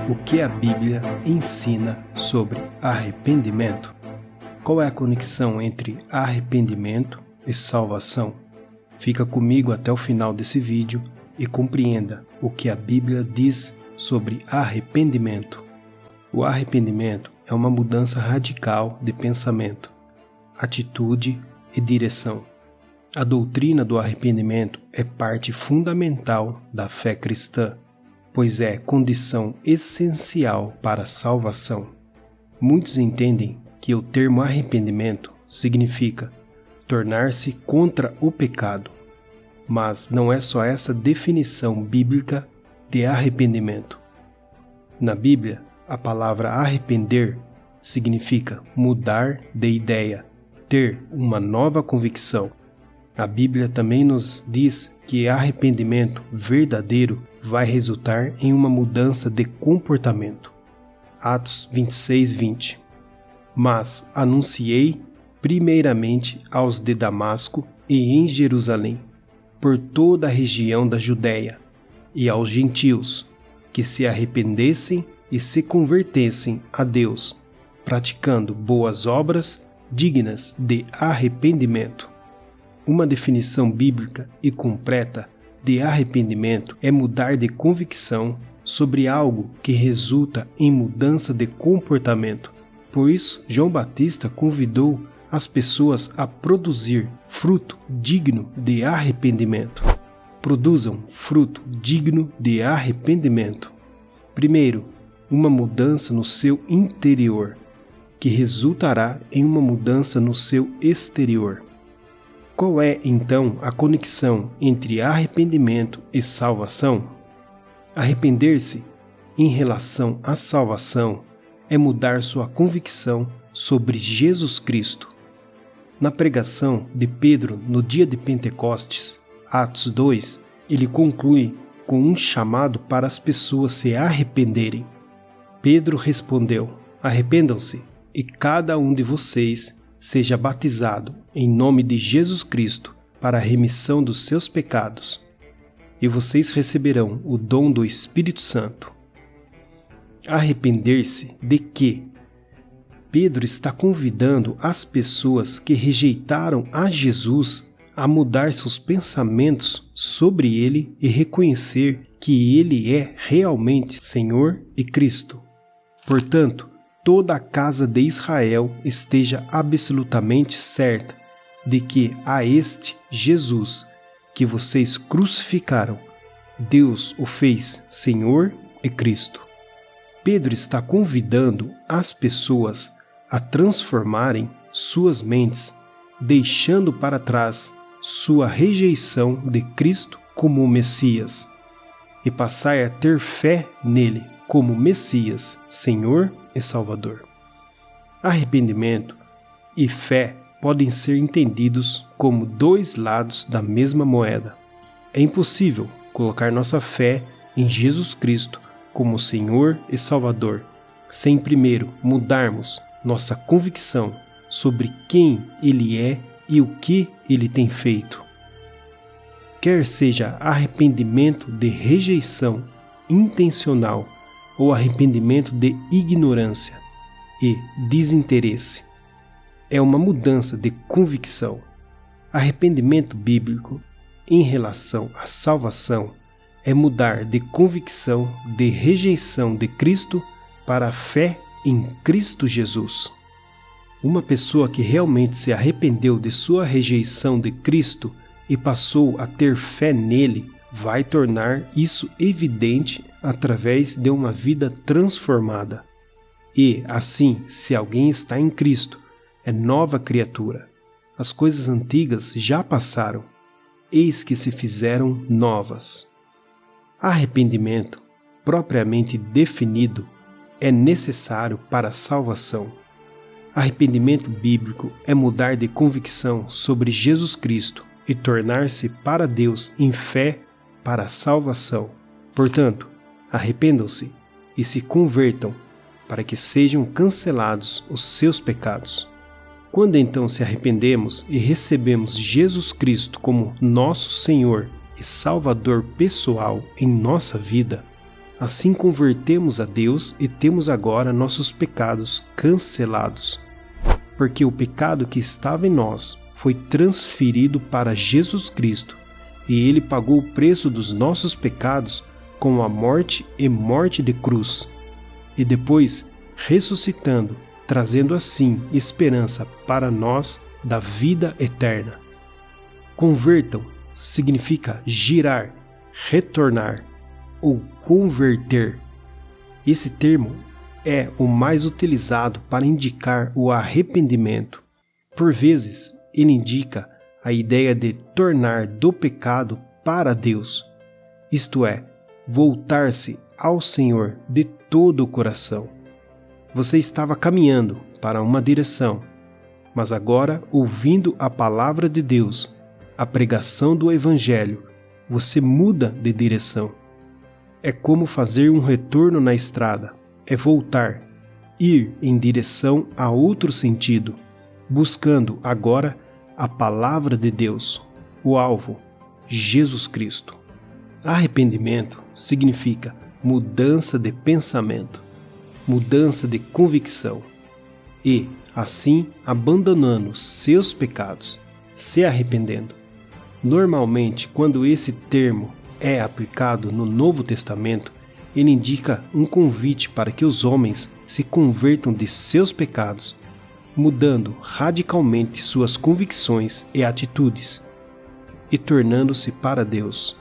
O que a Bíblia ensina sobre arrependimento? Qual é a conexão entre arrependimento e salvação? Fica comigo até o final desse vídeo e compreenda o que a Bíblia diz sobre arrependimento. O arrependimento é uma mudança radical de pensamento, atitude e direção. A doutrina do arrependimento é parte fundamental da fé cristã, pois é condição essencial para a salvação. Muitos entendem que o termo arrependimento significa tornar-se contra o pecado, mas não é só essa definição bíblica de arrependimento. Na Bíblia, a palavra arrepender significa mudar de ideia, ter uma nova convicção. A Bíblia também nos diz que arrependimento verdadeiro vai resultar em uma mudança de comportamento. Atos 26:20. Mas anunciei primeiramente aos de Damasco e em Jerusalém, por toda a região da Judéia, e aos gentios, que se arrependessem e se convertessem a Deus, praticando boas obras dignas de arrependimento. Uma definição bíblica e completa de arrependimento é mudar de convicção sobre algo que resulta em mudança de comportamento. Por isso, João Batista convidou as pessoas a produzir fruto digno de arrependimento. Produzam fruto digno de arrependimento. Primeiro, uma mudança no seu interior, que resultará em uma mudança no seu exterior. Qual é, então, a conexão entre arrependimento e salvação? Arrepender-se em relação à salvação é mudar sua convicção sobre Jesus Cristo. Na pregação de Pedro no dia de Pentecostes, Atos 2, ele conclui com um chamado para as pessoas se arrependerem. Pedro respondeu: "Arrependam-se, e cada um de vocês seja batizado em nome de Jesus Cristo para a remissão dos seus pecados, e vocês receberão o dom do Espírito Santo." Arrepender-se de quê? Pedro está convidando as pessoas que rejeitaram a Jesus a mudar seus pensamentos sobre ele e reconhecer que ele é realmente Senhor e Cristo. Portanto, toda a casa de Israel esteja absolutamente certa de que a este Jesus que vocês crucificaram, Deus o fez Senhor e Cristo. Pedro está convidando as pessoas a transformarem suas mentes, deixando para trás sua rejeição de Cristo como Messias, e passar a ter fé nele como Messias, Senhor e Salvador. Arrependimento e fé podem ser entendidos como dois lados da mesma moeda. É impossível colocar nossa fé em Jesus Cristo como Senhor e Salvador, sem primeiro mudarmos nossa convicção sobre quem Ele é e o que Ele tem feito. Quer seja arrependimento de rejeição intencional ou arrependimento de ignorância e desinteresse, é uma mudança de convicção. Arrependimento bíblico em relação à salvação é mudar de convicção de rejeição de Cristo para a fé em Cristo Jesus. Uma pessoa que realmente se arrependeu de sua rejeição de Cristo e passou a ter fé nele, vai tornar isso evidente através de uma vida transformada. E, assim, se alguém está em Cristo, é nova criatura. As coisas antigas já passaram, eis que se fizeram novas. Arrependimento, propriamente definido, é necessário para a salvação. Arrependimento bíblico é mudar de convicção sobre Jesus Cristo e tornar-se para Deus em fé para a salvação. Portanto, arrependam-se e se convertam para que sejam cancelados os seus pecados. Quando então se arrependemos e recebemos Jesus Cristo como nosso Senhor e Salvador pessoal em nossa vida, Assim convertemos a Deus e temos agora nossos pecados cancelados. Porque o pecado que estava em nós foi transferido para Jesus Cristo, e Ele pagou o preço dos nossos pecados com a morte e morte de cruz, e depois ressuscitando, trazendo assim esperança para nós da vida eterna. Convertam significa girar, retornar ou converter. Esse termo é o mais utilizado para indicar o arrependimento. Por vezes, ele indica a ideia de tornar do pecado para Deus, isto é, voltar-se ao Senhor de todo o coração. Você estava caminhando para uma direção, mas agora, ouvindo a palavra de Deus, a pregação do Evangelho, você muda de direção. É como fazer um retorno na estrada, é voltar, ir em direção a outro sentido, buscando agora a palavra de Deus, o alvo, Jesus Cristo. Arrependimento significa mudança de pensamento, mudança de convicção e, assim, abandonando seus pecados, se arrependendo. Normalmente, quando esse termo é aplicado no Novo Testamento, ele indica um convite para que os homens se convertam de seus pecados, mudando radicalmente suas convicções e atitudes, e tornando-se para Deus.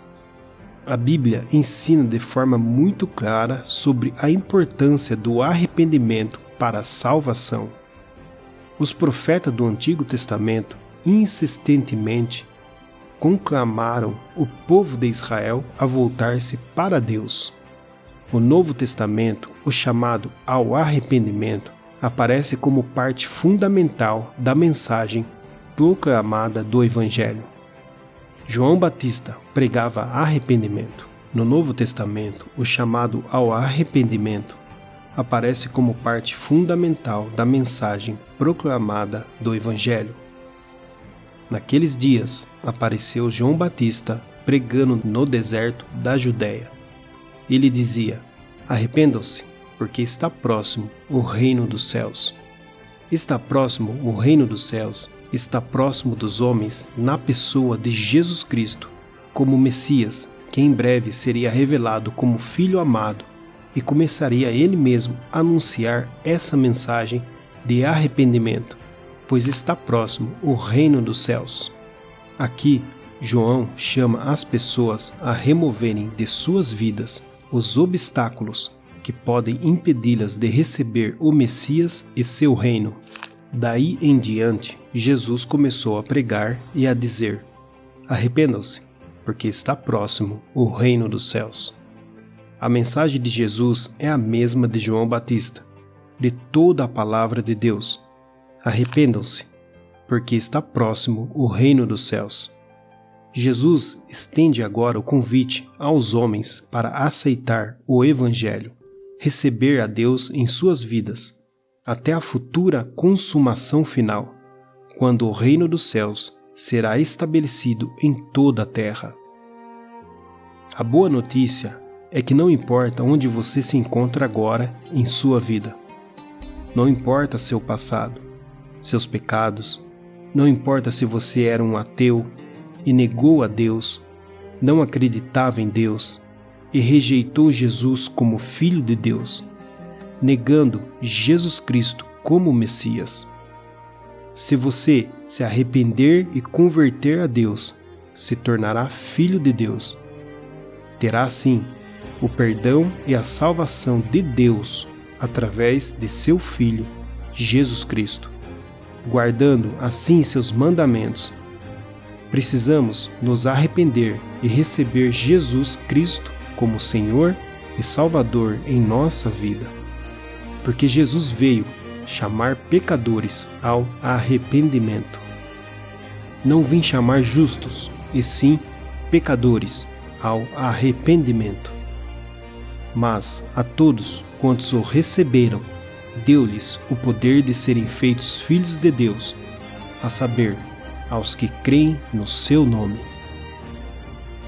A Bíblia ensina de forma muito clara sobre a importância do arrependimento para a salvação. Os profetas do Antigo Testamento insistentemente conclamaram o povo de Israel a voltar-se para Deus. O Novo Testamento, o chamado ao arrependimento, aparece como parte fundamental da mensagem proclamada do Evangelho. João Batista pregava arrependimento. No Novo Testamento, o chamado ao arrependimento aparece como parte fundamental da mensagem proclamada do Evangelho. Naqueles dias, apareceu João Batista pregando no deserto da Judéia. Ele dizia: arrependam-se, porque está próximo o reino dos céus. Está próximo o reino dos céus, está próximo dos homens na pessoa de Jesus Cristo, como Messias, que em breve seria revelado como Filho amado e começaria ele mesmo a anunciar essa mensagem de arrependimento, pois está próximo o reino dos céus. Aqui, João chama as pessoas a removerem de suas vidas os obstáculos que podem impedi-las de receber o Messias e seu reino. Daí em diante, Jesus começou a pregar e a dizer: arrependam-se, porque está próximo o reino dos céus. A mensagem de Jesus é a mesma de João Batista, de toda a palavra de Deus. Arrependam-se, porque está próximo o reino dos céus. Jesus estende agora o convite aos homens para aceitar o Evangelho, receber a Deus em suas vidas, até a futura consumação final, quando o reino dos céus será estabelecido em toda a terra. A boa notícia é que não importa onde você se encontra agora em sua vida, não importa seu passado, seus pecados, não importa se você era um ateu e negou a Deus, não acreditava em Deus e rejeitou Jesus como Filho de Deus, negando Jesus Cristo como Messias. Se você se arrepender e converter a Deus, se tornará filho de Deus. Terá assim o perdão e a salvação de Deus através de seu Filho, Jesus Cristo, guardando assim seus mandamentos. Precisamos nos arrepender e receber Jesus Cristo como Senhor e Salvador em nossa vida, porque Jesus veio chamar pecadores ao arrependimento. Não vim chamar justos, e sim pecadores ao arrependimento. Mas a todos quantos o receberam, deu-lhes o poder de serem feitos filhos de Deus, a saber, aos que creem no seu nome.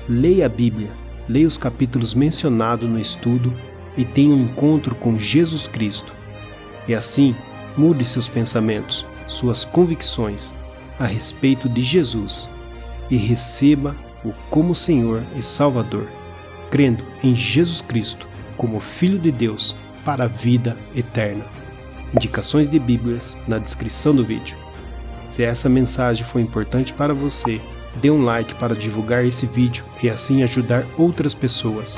Leia a Bíblia, leia os capítulos mencionados no estudo e tenha um encontro com Jesus Cristo. E assim, mude seus pensamentos, suas convicções a respeito de Jesus e receba-o como Senhor e Salvador, crendo em Jesus Cristo como Filho de Deus para a vida eterna. Indicações de Bíblias na descrição do vídeo. Se essa mensagem foi importante para você, dê um like para divulgar esse vídeo e assim ajudar outras pessoas.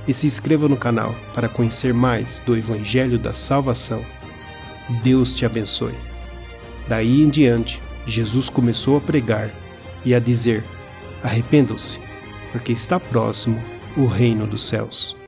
E se inscreva no canal para conhecer mais do Evangelho da Salvação. Deus te abençoe. Daí em diante, Jesus começou a pregar e a dizer: arrependam-se, porque está próximo o reino dos céus.